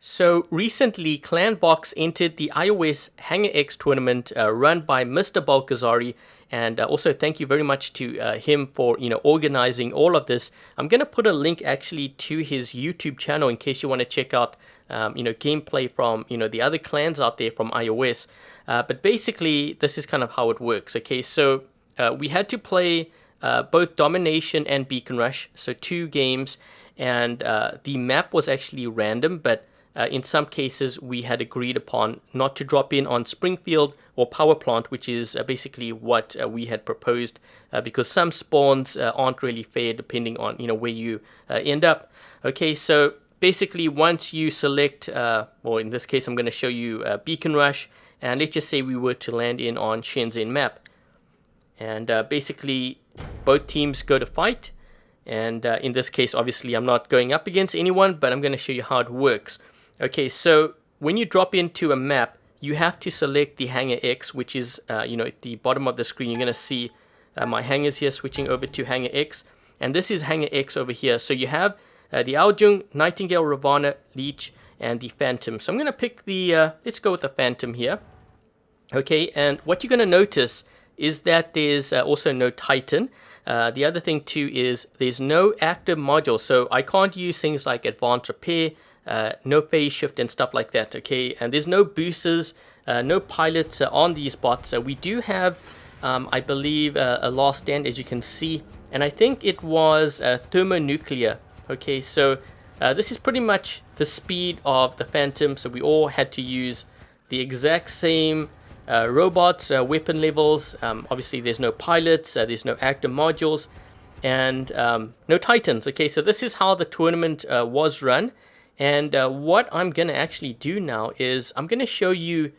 So recently, Clanvox entered the iOS Hangar X tournament run by Mr. Balkazari, and also thank you very much to him for organizing all of this. I'm gonna put a link actually to his YouTube channel in case you want to check out gameplay from the other clans out there from iOS. But basically, this is kind of how it works. Okay, so we had to play both Domination and Beacon Rush, so 2 games, and the map was actually random, but in some cases, we had agreed upon not to drop in on Springfield or Power Plant, which is basically what we had proposed, because some spawns aren't really fair depending on where you end up. Okay, so basically once you select, or in this case, I'm going to show you Beacon Rush, and let's just say we were to land in on Shenzhen map, and basically both teams go to fight, and in this case, obviously, I'm not going up against anyone, but I'm going to show you how it works. Okay, so when you drop into a map, you have to select the Hangar X, which is, at the bottom of the screen. You're going to see my hangars here switching over to Hangar X. And this is Hangar X over here. So you have the Aljung, Nightingale, Ravana, Leech, and the Phantom. So I'm going to pick the, let's go with the Phantom here. Okay, and what you're going to notice is that there's also no Titan. The other thing too is there's no active module. So I can't use things like Advanced Repair, no phase shift and stuff like that. Okay, and there's no boosters, no pilots on these bots. We do have I believe a last stand, as you can see, and I think it was thermonuclear. Okay, so this is pretty much the speed of the Phantom, so we all had to use the exact same robots, weapon levels. Obviously there's no pilots, there's no active modules, and no Titans. Okay, so this is how the tournament was run. And what I'm going to actually do now is I'm going to show you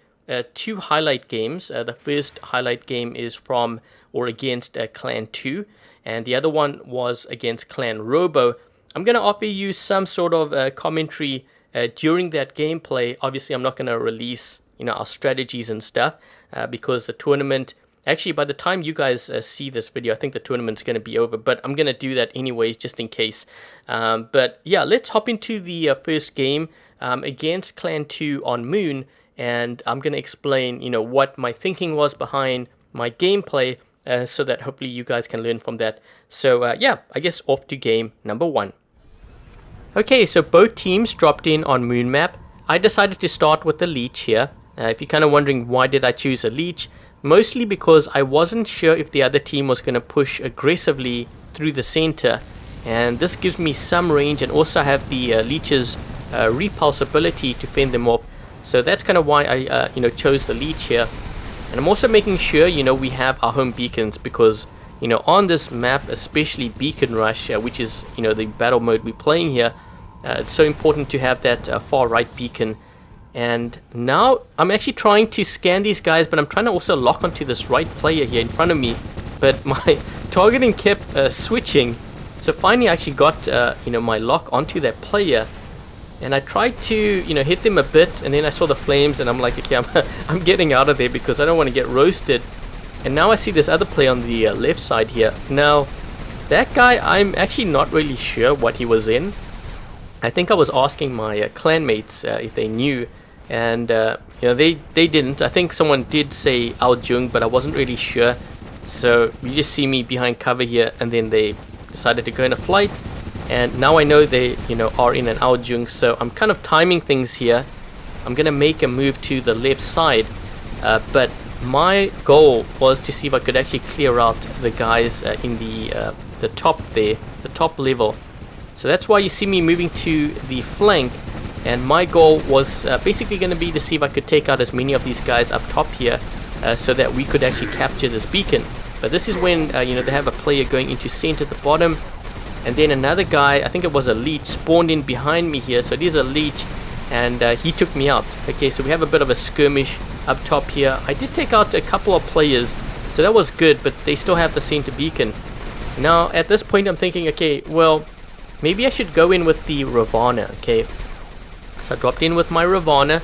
2 highlight games. The first highlight game is from or against Clan 2, and the other one was against Clan RoBo. I'm going to offer you some sort of commentary during that gameplay. Obviously, I'm not going to release our strategies and stuff because the tournament, actually by the time you guys see this video, I think the tournament's going to be over, but I'm going to do that anyways just in case. But yeah, let's hop into the first game against Clan 2 on Moon, and I'm going to explain what my thinking was behind my gameplay so that hopefully you guys can learn from that. So yeah, I guess off to game number 1. Okay, so both teams dropped in on Moon map. I decided to start with the Leech here. If you're kind of wondering why did I choose a Leech, mostly because I wasn't sure if the other team was going to push aggressively through the center, and this gives me some range, and also have the Leech's repulse ability to fend them off. So that's kind of why I chose the Leech here. And I'm also making sure we have our home beacons, because on this map, especially Beacon Rush, which is the battle mode we're playing here, it's so important to have that far right beacon. And now I'm actually trying to scan these guys, but I'm trying to also lock onto this right player here in front of me, but my targeting kept switching. So finally I actually got my lock onto that player, and I tried to hit them a bit, and then I saw the flames, and I'm like, okay, I'm getting out of there because I don't want to get roasted. And now I see this other player on the left side here. Now that guy, I'm actually not really sure what he was in. I think I was asking my clanmates if they knew, and they didn't. I think someone did say Aljung, but I wasn't really sure. So you just see me behind cover here, and then they decided to go in a flight, and now I know they are in an Aljung. So I'm kind of timing things here. I'm gonna make a move to the left side, but my goal was to see if I could actually clear out the guys in the top there, the top level. So that's why you see me moving to the flank, and my goal was basically going to be to see if I could take out as many of these guys up top here, so that we could actually capture this beacon. But this is when they have a player going into center at the bottom, and then another guy, I think it was a Leech, spawned in behind me here. So it is a Leech, and he took me out. Okay, so we have a bit of a skirmish up top here. I did take out a couple of players, so that was good, but they still have the center beacon. Now at this point I'm thinking, okay, well, maybe I should go in with the Ravana. Okay, so I dropped in with my Ravana.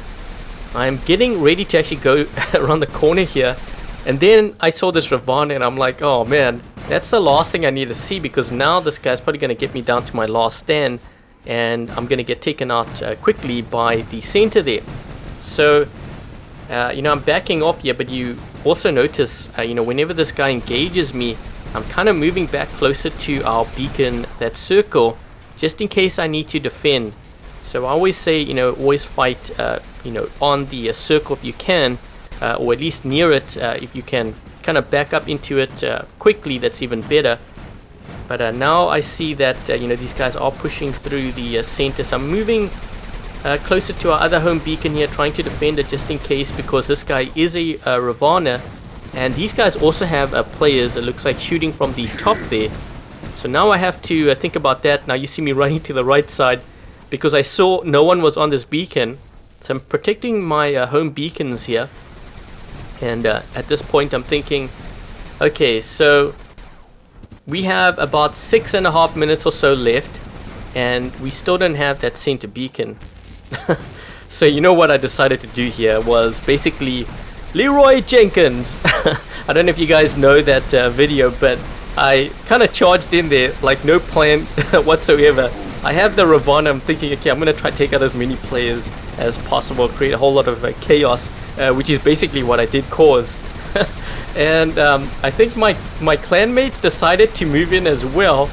I'm getting ready to actually go around the corner here, and then I saw this Ravana, and I'm like, oh man, that's the last thing I need to see, because now this guy's probably going to get me down to my last stand. and I'm going to get taken out quickly by the center there. So, you know, I'm backing off here, but you also notice, you know, whenever this guy engages me, I'm kind of moving back closer to our beacon, that circle, just in case I need to defend. So I always say, you know, always fight, you know, on the circle if you can, or at least near it if you can kind of back up into it quickly. That's even better. But now I see that, you know, these guys are pushing through the center. So I'm moving closer to our other home beacon here, trying to defend it just in case, because this guy is a Ravana. And these guys also have players, it looks like, shooting from the top there. So now I have to think about that. Now you see me running to the right side because I saw no one was on this beacon. So I'm protecting my home beacons here. And at this point I'm thinking, okay, so we have about 6.5 minutes or so left, and we still don't have that center beacon. So you know what I decided to do here was basically Leroy Jenkins. I don't know if you guys know that video, but I kind of charged in there like no plan whatsoever. I have the Ravana. I'm thinking, okay, I'm going to try to take out as many players as possible, create a whole lot of chaos, which is basically what I did cause. And I think my clanmates decided to move in as well.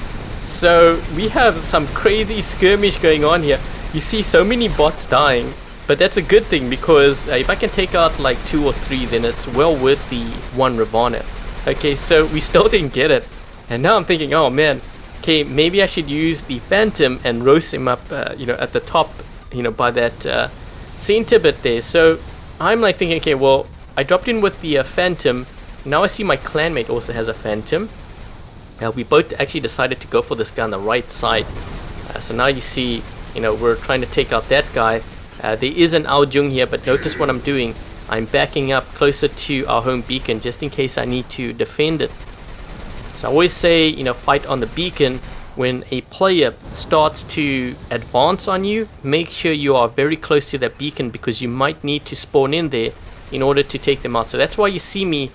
So we have some crazy skirmish going on here. You see so many bots dying. But that's a good thing, because if I can take out like 2 or 3, then it's well worth the 1 Ravana. Okay, so we still didn't get it. And now I'm thinking, oh man, okay, maybe I should use the Phantom and roast him up, you know, at the top, you know, by that center bit there. So I'm like thinking, okay, well, I dropped in with the Phantom. Now I see my clanmate also has a Phantom. We both actually decided to go for this guy on the right side. So now you see, you know, we're trying to take out that guy. There is an Aojung here, but notice what I'm doing. I'm backing up closer to our home beacon just in case I need to defend it. So I always say, you know, fight on the beacon. When a player starts to advance on you, make sure you are very close to that beacon, because you might need to spawn in there in order to take them out. So that's why you see me,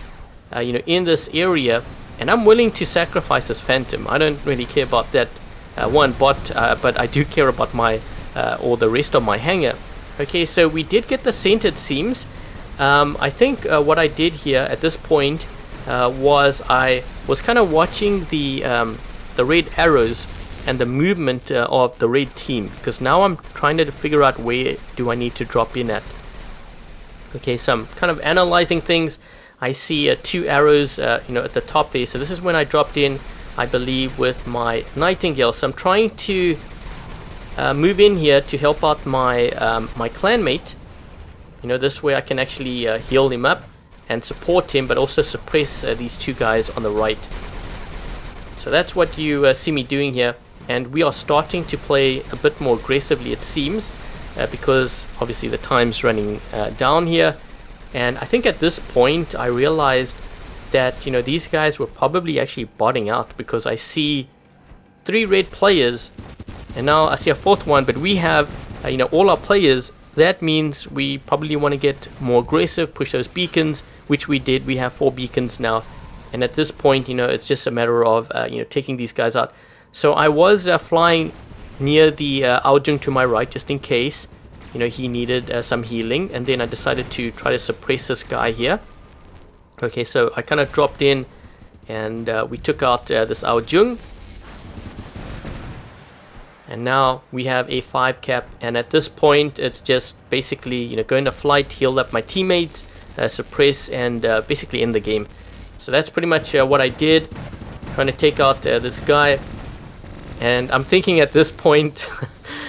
you know, in this area, and I'm willing to sacrifice this Phantom. I don't really care about that one bot, but I do care about my or the rest of my hangar. Okay, so we did get the center, it seems. I think what I did here at this point was I was kind of watching the red arrows and the movement of the red team, because now I'm trying to figure out where do I need to drop in at. Okay, so I'm kind of analyzing things. I see 2 arrows, you know, at the top there. So this is when I dropped in, I believe, with my Nightingale. So I'm trying to move in here to help out my my clanmate. You know, this way I can actually heal him up and support him, but also suppress these 2 guys on the right. So that's what you see me doing here, and we are starting to play a bit more aggressively, it seems, because obviously the time's running down here. And I think at this point I realized that, you know, these guys were probably actually botting out, because I see 3 red players, and now I see a 4th one, but we have, you know, all our players. That means we probably want to get more aggressive, push those beacons, which we did. We have 4 beacons now, and at this point, you know, it's just a matter of, you know, taking these guys out. So I was flying near the Aojung to my right, just in case, you know, he needed some healing, and then I decided to try to suppress this guy here. Okay, so I kind of dropped in, and we took out this Aojung. And now we have a 5 cap, and at this point it's just basically, you know, go into flight, heal up my teammates, suppress, and basically end the game. So that's pretty much what I did, trying to take out this guy. And I'm thinking at this point,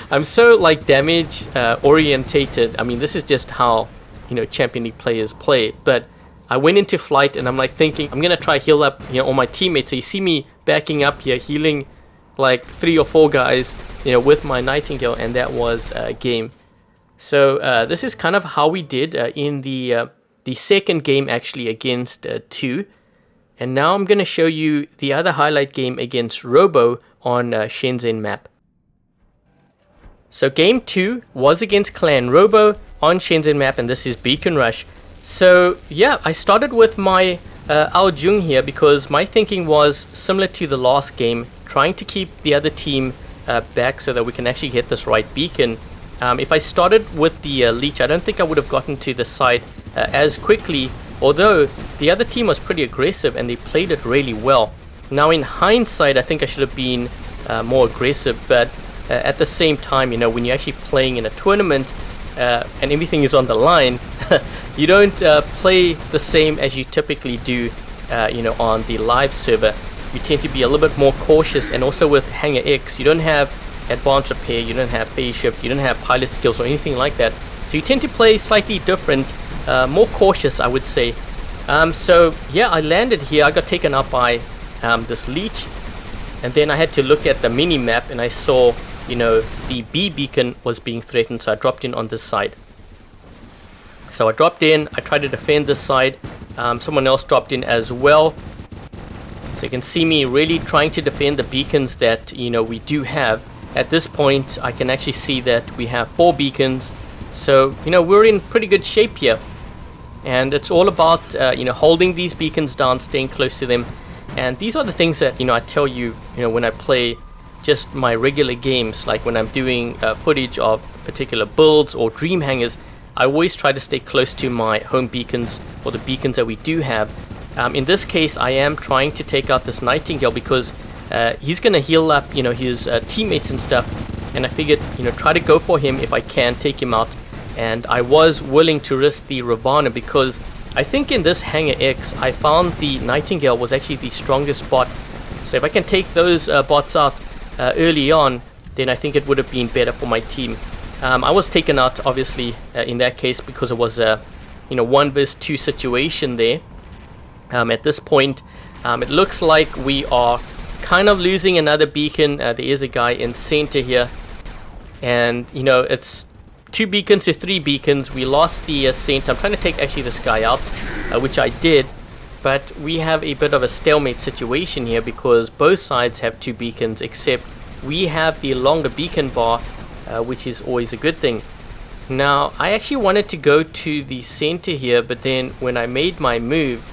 I'm so like damage orientated. I mean, this is just how, you know, Champion League players play. But I went into flight and I'm like thinking, I'm gonna try heal up, you know, all my teammates. So you see me backing up here, healing like 3 or 4 guys, you know, with my Nightingale, and that was a game. So this is kind of how we did in the second game, actually, against 2. And now I'm going to show you the other highlight game against RoBo on Shenzhen map. So game 2 was against Clan RoBo on Shenzhen map, and this is Beacon Rush. So yeah, I started with my Aojung here because my thinking was similar to the last game, trying to keep the other team back so that we can actually get this right beacon. If I started with the leech, I don't think I would have gotten to the side as quickly, although the other team was pretty aggressive and they played it really well. Now in hindsight, I think I should have been more aggressive, but at the same time, you know, when you're actually playing in a tournament and everything is on the line, you don't play the same as you typically do, you know, on the live server. You tend to be a little bit more cautious, and also with Hanger X, you don't have advanced repair, you don't have phase shift, you don't have pilot skills or anything like that. So you tend to play slightly different, more cautious, I would say. So yeah, I landed here. I got taken up by this leech, and then I had to look at the mini map, and I saw, you know, the B beacon was being threatened, so I dropped in on this side. So I dropped in, I tried to defend this side. Someone else dropped in as well. So you can see me really trying to defend the beacons that, you know, we do have. At this point, I can actually see that we have 4 beacons. So, you know, we're in pretty good shape here. And it's all about, you know, holding these beacons down, staying close to them. And these are the things that, you know, I tell you, you know, when I play just my regular games, like when I'm doing footage of particular builds or dream hangers, I always try to stay close to my home beacons, or the beacons that we do have. In this case, I am trying to take out this Nightingale because he's going to heal up, you know, his teammates and stuff. And I figured, you know, try to go for him if I can, take him out. And I was willing to risk the Ravana because I think in this Hanger X, I found the Nightingale was actually the strongest bot. So if I can take those bots out early on, then I think it would have been better for my team. I was taken out, obviously, in that case because it was a, you know, 1 vs 2 situation there. At this point, it looks like we are kind of losing another beacon. There is a guy in center here, and you know, it's 2 beacons to 3 beacons. We lost the center. I'm trying to take actually this guy out, which I did, but we have a bit of a stalemate situation here because both sides have 2 beacons, except we have the longer beacon bar, which is always a good thing. Now, I actually wanted to go to the center here, but then when I made my move,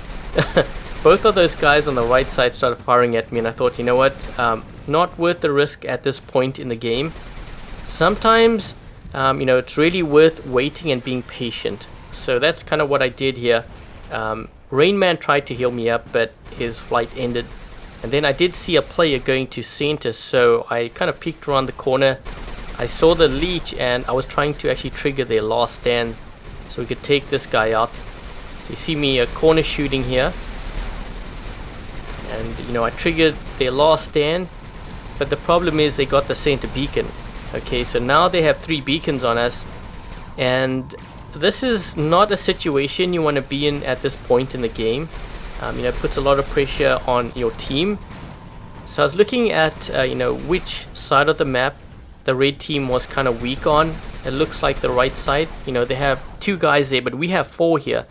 both of those guys on the right side started firing at me, and I thought, you know what, not worth the risk at this point in the game. Sometimes, you know, it's really worth waiting and being patient. So that's kind of what I did here. Rainman tried to heal me up, but his flight ended. And then I did see a player going to center, so I kind of peeked around the corner. I saw the leech, and I was trying to actually trigger their last stand so we could take this guy out. You see me corner shooting here, and you know, I triggered their last stand, but the problem is they got the center beacon. Okay, so now they have 3 beacons on us, and this is not a situation you want to be in at this point in the game. You know, it puts a lot of pressure on your team. So I was looking at you know, which side of the map the red team was kind of weak on. It looks like the right side. You know, they have 2 guys there, but we have 4 here.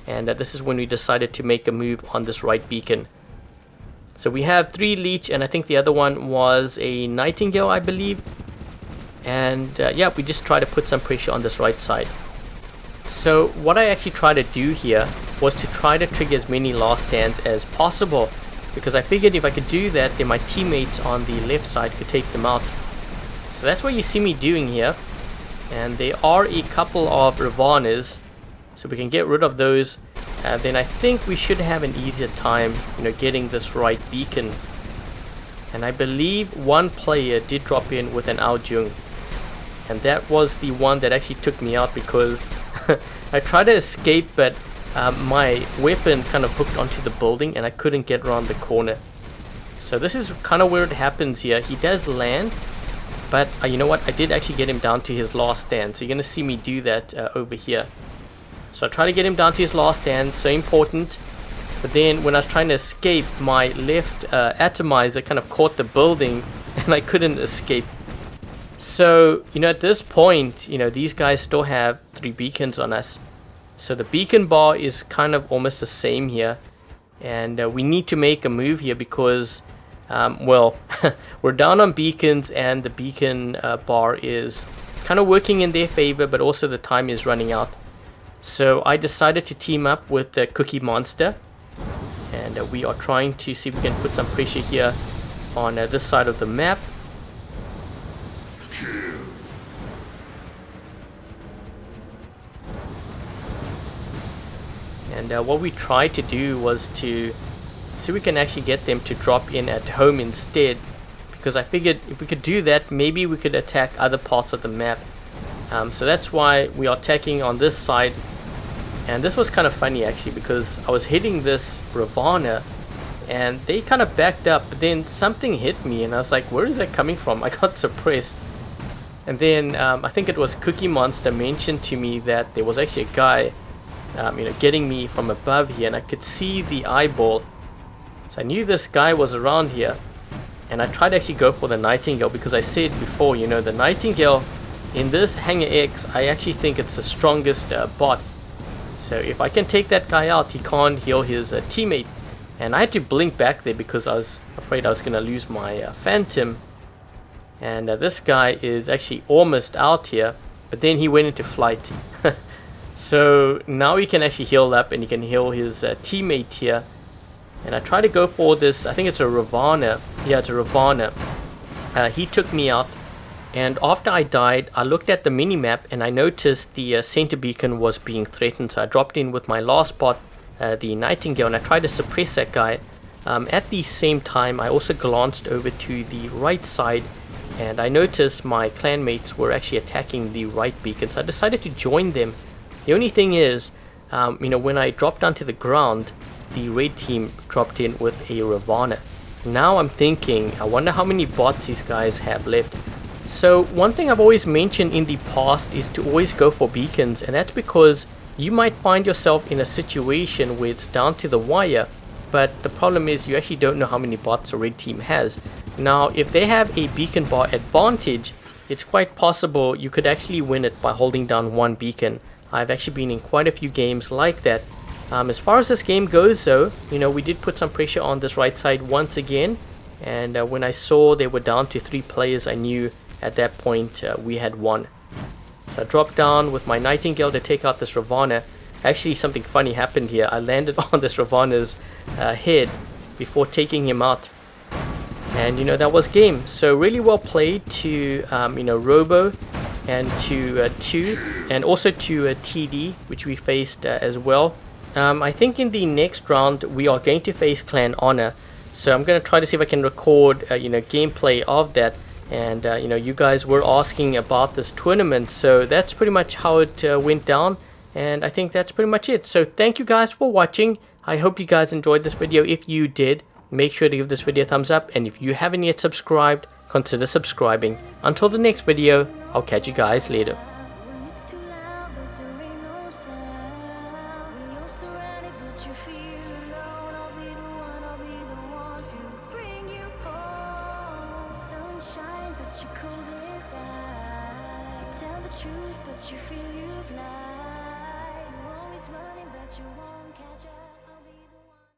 And this is when we decided to make a move on this right beacon. So we have 3 leech, and I think the other one was a Nightingale, I believe. And yeah, we just try to put some pressure on this right side. So what I actually tried to do here was to try to trigger as many last stands as possible, because I figured if I could do that, then my teammates on the left side could take them out. So that's what you see me doing here. And there are a couple of Ravanas, so we can get rid of those. Then I think we should have an easier time, you know, getting this right beacon. And I believe one player did drop in with an Aojung, and that was the one that actually took me out because I tried to escape, but my weapon kind of hooked onto the building and I couldn't get around the corner. So this is kind of where it happens here. He does land, but you know what, I did actually get him down to his last stand, so you're going to see me do that over here. So I try to get him down to his last stand, so important. But then when I was trying to escape, my left atomizer kind of caught the building and I couldn't escape. So, you know, at this point, you know, these guys still have 3 beacons on us. So the beacon bar is kind of almost the same here. And we need to make a move here because, well, we're down on beacons and the beacon bar is kind of working in their favor, but also the time is running out. So I decided to team up with the Cookie Monster, and we are trying to see if we can put some pressure here on this side of the map. And what we tried to do was to see if we can actually get them to drop in at home instead, because I figured if we could do that, maybe we could attack other parts of the map. So that's why we are attacking on this side. And this was kind of funny actually, because I was hitting this Ravana and they kind of backed up, but then something hit me and I was like, where is that coming from? I got suppressed. And then I think it was Cookie Monster mentioned to me that there was actually a guy getting me from above here, and I could see the eyeball. So I knew this guy was around here, and I tried to actually go for the Nightingale, because I said before, the Nightingale in this Hangar X, I actually think it's the strongest bot. So if I can take that guy out, he can't heal his teammate. And I had to blink back there because I was afraid I was going to lose my Phantom. And this guy is actually almost out here, but then he went into flight. So now he can actually heal up, and he can heal his teammate here. And I try to go for this, I think it's a Ravana. Yeah, it's a Ravana. He took me out. And after I died, I looked at the mini-map and I noticed the center beacon was being threatened. So I dropped in with my last bot, the Nightingale, and I tried to suppress that guy. At the same time, I also glanced over to the right side, and I noticed my clanmates were actually attacking the right beacon. So I decided to join them. The only thing is, when I dropped down to the ground, the red team dropped in with a Ravana. Now I'm thinking, I wonder how many bots these guys have left. So one thing I've always mentioned in the past is to always go for beacons, and that's because you might find yourself in a situation where it's down to the wire, but the problem is you actually don't know how many bots a red team has. Now if they have a beacon bar advantage, it's quite possible you could actually win it by holding down one beacon. I've actually been in quite a few games like that. As far as this game goes though, we did put some pressure on this right side once again, and when I saw they were down to 3 players, I knew at that point we had won. So I dropped down with my Nightingale to take out this Ravana. Actually, something funny happened here. I landed on this Ravana's head before taking him out, and that was game. So really well played to Robo, and to 2, and also to TD, which we faced as well. I think in the next round we are going to face Clan Honor, so I'm going to try to see if I can record gameplay of that. And you guys were asking about this tournament, so that's pretty much how it went down, and I think that's pretty much it. So thank you guys for watching. I hope you guys enjoyed this video. If you did, make sure to give this video a thumbs up, and if you haven't yet subscribed, consider subscribing. Until the next video, I'll catch you guys later. Tell the truth, but you feel you've lied. You're always running, but you won't catch up.